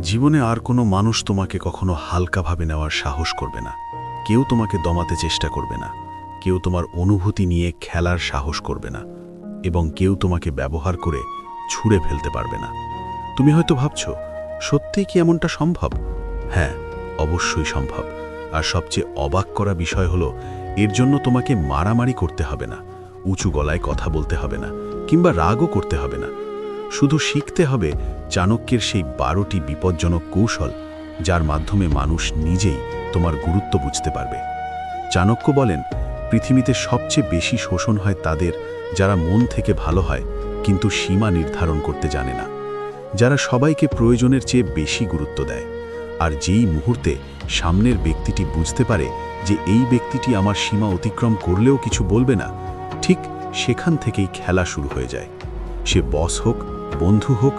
জীবনে আর কোনো মানুষ তোমাকে কখনো হালকাভাবে নেওয়ার সাহস করবে না। কেউ তোমাকে দমাতে চেষ্টা করবে না, কেউ তোমার অনুভূতি নিয়ে খেলার সাহস করবে না, এবং কেউ তোমাকে ব্যবহার করে ছুঁড়ে ফেলতে পারবে না। তুমি হয়তো ভাবছ, সত্যিই কি এমনটা সম্ভব? হ্যাঁ, অবশ্যই সম্ভব। আর সবচেয়ে অবাক করা বিষয় হলো, এর জন্য তোমাকে মারামারি করতে হবে না, উঁচু গলায় কথা বলতে হবে না, কিংবা রাগও করতে হবে না। শুধু শিখতে হবে চাণক্যের সেই 12টি বিপজ্জনক কৌশল, যার মাধ্যমে মানুষ নিজেই তোমার গুরুত্ব বুঝতে পারবে। চাণক্য বলেন, পৃথিবীতে সবচেয়ে বেশি শোষণ হয় তাদের, যারা মন থেকে ভালো হয় কিন্তু সীমা নির্ধারণ করতে জানে না, যারা সবাইকে প্রয়োজনের চেয়ে বেশি গুরুত্ব দেয়। আর যেই মুহূর্তে সামনের ব্যক্তিটি বুঝতে পারে যে এই ব্যক্তিটি আমার সীমা অতিক্রম করলেও কিছু বলবে না, ঠিক সেখান থেকেই খেলা শুরু হয়ে যায়। সে বস হোক, বন্ধু হোক,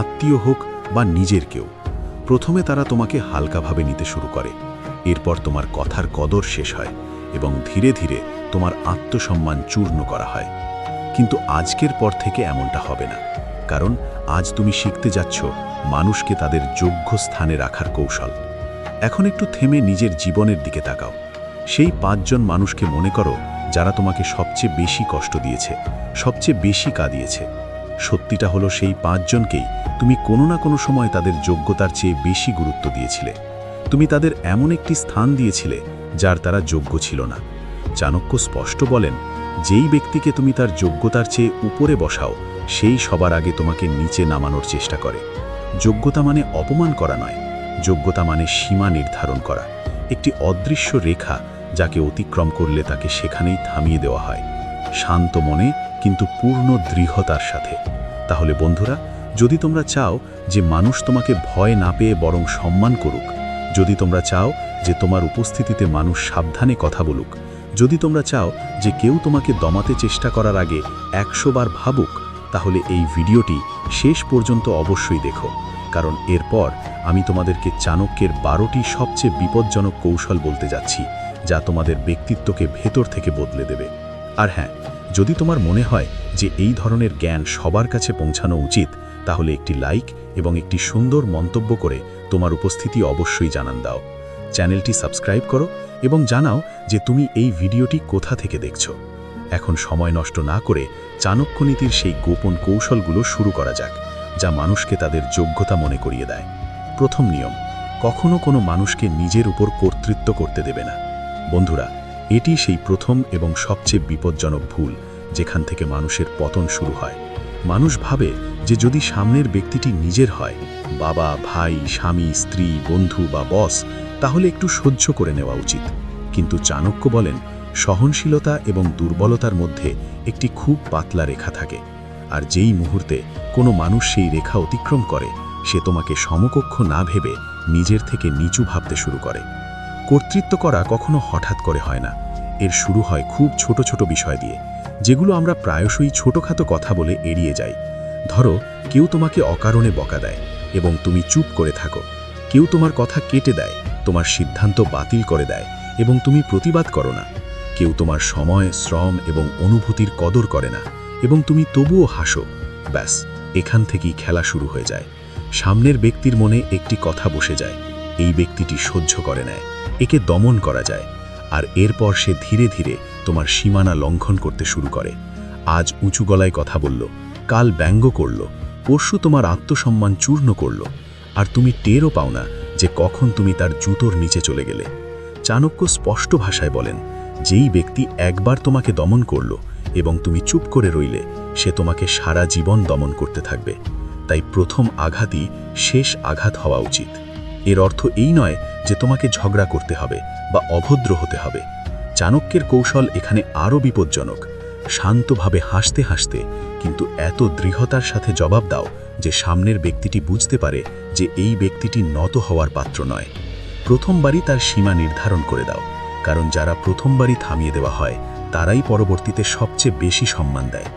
আত্মীয় হোক বা নিজের কেউ। প্রথমে তারা তোমাকে হালকাভাবে নিতে শুরু করে, এরপর তোমার কথার কদর শেষ হয় এবং ধীরে ধীরে তোমার আত্মসম্মান চূর্ণ করা হয়। কিন্তু আজকের পর থেকে এমনটা হবে না, কারণ আজ তুমি শিখতে যাচ্ছ মানুষকে তাদের যোগ্য স্থানে রাখার কৌশল। এখন একটু থেমে নিজের জীবনের দিকে তাকাও। সেই 5 জন মানুষকে মনে করো, যারা তোমাকে সবচেয়ে বেশি কষ্ট দিয়েছে, সবচেয়ে বেশি কাঁদিয়েছে। সত্যিটা হলো, সেই 5 জনকেই তুমি কোনো না কোনো সময় তাদের যোগ্যতার চেয়ে বেশি গুরুত্ব দিয়েছিলে। তুমি তাদের এমন একটি স্থান দিয়েছিলে যার তারা যোগ্য ছিল না। চাণক্য স্পষ্ট বলেন, যেই ব্যক্তিকে তুমি তার যোগ্যতার চেয়ে উপরে বসাও, সেই সবার আগে তোমাকে নিচে নামানোর চেষ্টা করে। যোগ্যতা মানে অপমান করা নয়, যোগ্যতা মানে সীমা নির্ধারণ করা, একটি অদৃশ্য রেখা যাকে অতিক্রম করলে তাকে সেখানেই থামিয়ে দেওয়া হয়, শান্ত মনে কিন্তু পূর্ণ দৃঢ়তার সাথে। তাহলে বন্ধুরা, যদি তোমরা চাও যে মানুষ তোমাকে ভয় না পেয়ে বরং সম্মান করুক, যদি তোমরা চাও যে তোমার উপস্থিতিতে মানুষ সাবধানে কথা বলুক, যদি তোমরা চাও যে কেউ তোমাকে দমাতে চেষ্টা করার আগে 100 বার ভাবুক, তাহলে এই ভিডিওটি শেষ পর্যন্ত অবশ্যই দেখো। কারণ এরপর আমি তোমাদেরকে চাণক্যের 12টি সবচেয়ে বিপজ্জনক কৌশল বলতে যাচ্ছি, যা তোমাদের ব্যক্তিত্বকে ভেতর থেকে বদলে দেবে। আর হ্যাঁ, যদি তোমার মনে হয় যে এই ধরনের জ্ঞান সবার কাছে পৌঁছানো উচিত, তাহলে একটি লাইক এবং একটি সুন্দর মন্তব্য করে তোমার উপস্থিতি অবশ্যই জানান দাও। চ্যানেলটি সাবস্ক্রাইব করো এবং জানাও যে তুমি এই ভিডিওটি কোথা থেকে দেখছো। এখন সময় নষ্ট না করে চাণক্য নীতির সেই গোপন কৌশলগুলো শুরু করা যাক, যা মানুষকে তাদের যোগ্যতা মনে করিয়ে দেয়। প্রথম নিয়ম, কখনো কোনো মানুষকে নিজের উপর কর্তৃত্ব করতে দেবে না। বন্ধুরা, এটি সেই প্রথম এবং সবচেয়ে বিপজ্জনক ভুল, যেখান থেকে মানুষের পতন শুরু হয়। মানুষ ভাবে যে যদি সামনের ব্যক্তিটি নিজের হয়, বাবা, ভাই, স্বামী, স্ত্রী, বন্ধু বা বস, তাহলে একটু সহ্য করে নেওয়া উচিত। কিন্তু চাণক্য বলেন, সহনশীলতা এবং দুর্বলতার মধ্যে একটি খুব পাতলা রেখা থাকে, আর যেই মুহূর্তে কোনো মানুষ সেই রেখা অতিক্রম করে, সে তোমাকে সমকক্ষ না ভেবে নিজের থেকে নিচু ভাবতে শুরু করে। কর্তৃত্ব করা কখনো হঠাৎ করে হয় না, এর শুরু হয় খুব ছোট ছোট বিষয় দিয়ে, যেগুলো আমরা প্রায়শই ছোটখাটো কথা বলে এড়িয়ে যাই। ধরো, কেউ তোমাকে অকারণে বকা দেয় এবং তুমি চুপ করে থাকো। কেউ তোমার কথা কেটে দেয়, তোমার সিদ্ধান্ত বাতিল করে দেয় এবং তুমি প্রতিবাদ করো না। কেউ তোমার সময়, শ্রম এবং অনুভূতির কদর করে না এবং তুমি তবুও হাসো। ব্যাস, এখান থেকেই খেলা শুরু হয়ে যায়। সামনের ব্যক্তির মনে একটি কথা বসে যায়, এই ব্যক্তিটি সহ্য করে নেয়, একে দমন করা যায়। আর এরপর সে ধীরে ধীরে তোমার সীমানা লঙ্ঘন করতে শুরু করে। আজ উঁচু গলায় কথা বলল, কাল ব্যঙ্গ করল, পরশু তোমার আত্মসম্মান চূর্ণ করল, আর তুমি টেরও পাও না যে কখন তুমি তার জুতোর নিচে চলে গেলে। চাণক্য স্পষ্ট ভাষায় বলেন, যেই ব্যক্তি একবার তোমাকে দমন করল এবং তুমি চুপ করে রইলে, সে তোমাকে সারা জীবন দমন করতে থাকবে। তাই প্রথম আঘাতই শেষ আঘাত হওয়া উচিত। এর অর্থ এই নয় যে তোমাকে ঝগড়া করতে হবে বা অভদ্র হতে হবে। চাণক্যের কৌশল এখানে আরও বিপজ্জনক। শান্তভাবে হাসতে হাসতে কিন্তু এত দৃঢ়তার সাথে জবাব দাও যে সামনের ব্যক্তিটি বুঝতে পারে যে এই ব্যক্তিটি নত হওয়ার পাত্র নয়। প্রথমবারই তার সীমা নির্ধারণ করে দাও, কারণ যারা প্রথমবারই থামিয়ে দেওয়া হয়, তারাই পরবর্তীতে সবচেয়ে বেশি সম্মান দেয়।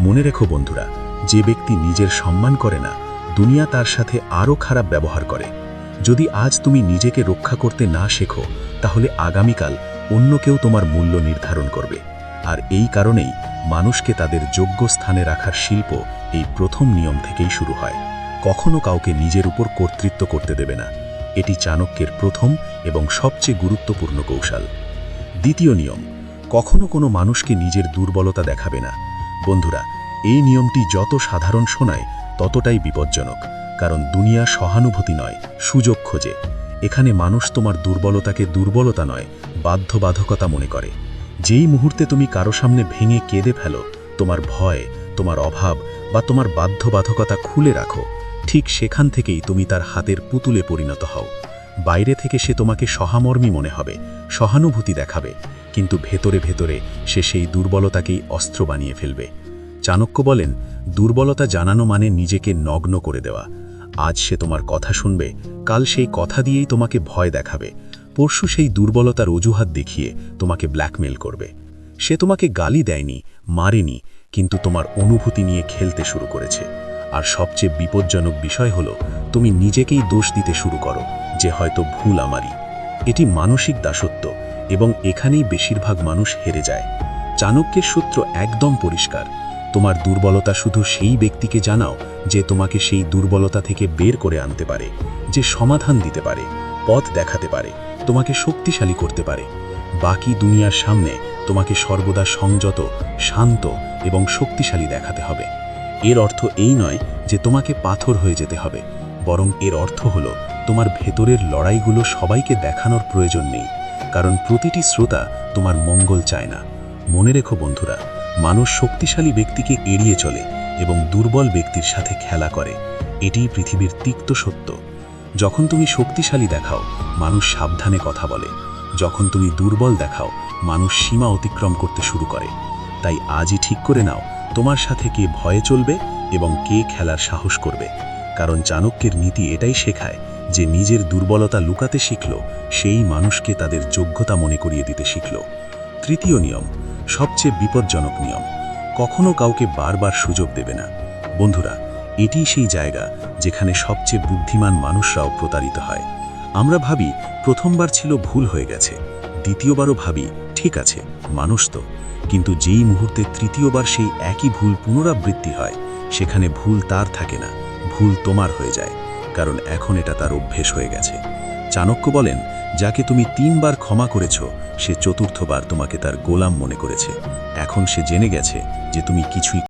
মনে রেখো বন্ধুরা, যে ব্যক্তি নিজের সম্মান করে না, দুনিয়া তার সাথে আরও খারাপ ব্যবহার করে। যদি আজ তুমি নিজেকে রক্ষা করতে না শেখো, তাহলে আগামীকাল অন্য কেউ তোমার মূল্য নির্ধারণ করবে। আর এই কারণেই মানুষকে তাদের যোগ্য স্থানে রাখার শিল্প এই প্রথম নিয়ম থেকেই শুরু হয়। কখনো কাউকে নিজের উপর কর্তৃত্ব করতে দেবে না। এটি চাণক্যের প্রথম এবং সবচেয়ে গুরুত্বপূর্ণ কৌশল। দ্বিতীয় নিয়ম, কখনো কোনো মানুষকে নিজের দুর্বলতা দেখাবে না। বন্ধুরা, এই নিয়মটি যত সাধারণ শোনায় ততটাই বিপজ্জনক, কারণ দুনিয়া সহানুভূতি নয়, সুযোগ খোঁজে। এখানে মানুষ তোমার দুর্বলতাকে দুর্বলতা নয়, বাধ্যবাধকতা মনে করে। যেই মুহূর্তে তুমি কারো সামনে ভেঙে কেঁদে ফেলো, তোমার ভয়, তোমার অভাব বা তোমার বাধ্যবাধকতা খুলে রাখো, ঠিক সেখান থেকেই তুমি তার হাতের পুতুলে পরিণত হও। বাইরে থেকে সে তোমাকে সহামর্মী মনে হবে, সহানুভূতি দেখাবে, কিন্তু ভেতরে ভেতরে সে সেই দুর্বলতাকেই অস্ত্র বানিয়ে ফেলবে। চাণক্য বলেন, দুর্বলতা জানানো মানে নিজেকে নগ্ন করে দেওয়া। আজ সে তোমার কথা শুনবে, কাল সেই কথা দিয়েই তোমাকে ভয় দেখাবে, পরশু সেই দুর্বলতার অজুহাত দেখিয়ে তোমাকে ব্ল্যাকমেল করবে। সে তোমাকে গালি দেয়নি, মারেনি, কিন্তু তোমার অনুভূতি নিয়ে খেলতে শুরু করেছে। আর সবচেয়ে বিপজ্জনক বিষয় হলো, তুমি নিজেকেই দোষ দিতে শুরু করো যে হয়তো ভুল আমারই। এটি মানসিক দাসত্ব, এবং এখানেই বেশিরভাগ মানুষ হেরে যায়। চাণক্যের সূত্র একদম পরিষ্কার। তোমার দুর্বলতা শুধু সেই ব্যক্তিকে জানাও যে তোমাকে সেই দুর্বলতা থেকে বের করে আনতে পারে, যে সমাধান দিতে পারে, পথ দেখাতে পারে, তোমাকে শক্তিশালী করতে পারে। বাকি দুনিয়ার সামনে তোমাকে সর্বদা সংযত, শান্ত এবং শক্তিশালী দেখাতে হবে। এর অর্থ এই নয় যে তোমাকে পাথর হয়ে যেতে হবে, বরং এর অর্থ হলো তোমার ভেতরের লড়াইগুলো সবাইকে দেখানোর প্রয়োজন নেই, কারণ প্রতিটি শ্রোতা তোমার মঙ্গল চায় না। মনে রেখো বন্ধুরা, মানুষ শক্তিশালী ব্যক্তিকে এড়িয়ে চলে এবং দুর্বল ব্যক্তির সাথে খেলা করে। এটিই পৃথিবীর তিক্ত সত্য। যখন তুমি শক্তিশালী দেখাও, মানুষ সাবধানে কথা বলে। যখন তুমি দুর্বল দেখাও, মানুষ সীমা অতিক্রম করতে শুরু করে। তাই আজই ঠিক করে নাও, তোমার সাথে কে ভয়ে চলবে এবং কে খেলার সাহস করবে। কারণ চাণক্যের নীতি এটাই শেখায় যে নিজের দুর্বলতা লুকাতে শিখল, সেই মানুষকে তাদের যোগ্যতা মনে করিয়ে দিতে শিখল। তৃতীয় নিয়ম, সবচেয়ে বিপজ্জনক নিয়ম, কখনো কাউকে বারবার সুযোগ দেবে না। বন্ধুরা, এটিই সেই জায়গা যেখানে সবচেয়ে বুদ্ধিমান মানুষরাও প্রতারিত হয়। আমরা ভাবি প্রথমবার ছিল, ভুল হয়ে গেছে, দ্বিতীয়বারও ভাবি ঠিক আছে, মানুষ তো। কিন্তু যেই মুহূর্তে তৃতীয়বার সেই একই ভুল পুনরাবৃত্তি হয়, সেখানে ভুল তার থাকে না, ভুল তোমার হয়ে যায়, কারণ এখন এটা তার অভ্যেস হয়ে গেছে। চাণক্য বলেন, যাকে তুমি 3 বার ক্ষমা করেছ, সে চতুর্থবার তোমাকে তার গোলাম মনে করেছে। এখন সে জেনে গেছে যে তুমি কিছুই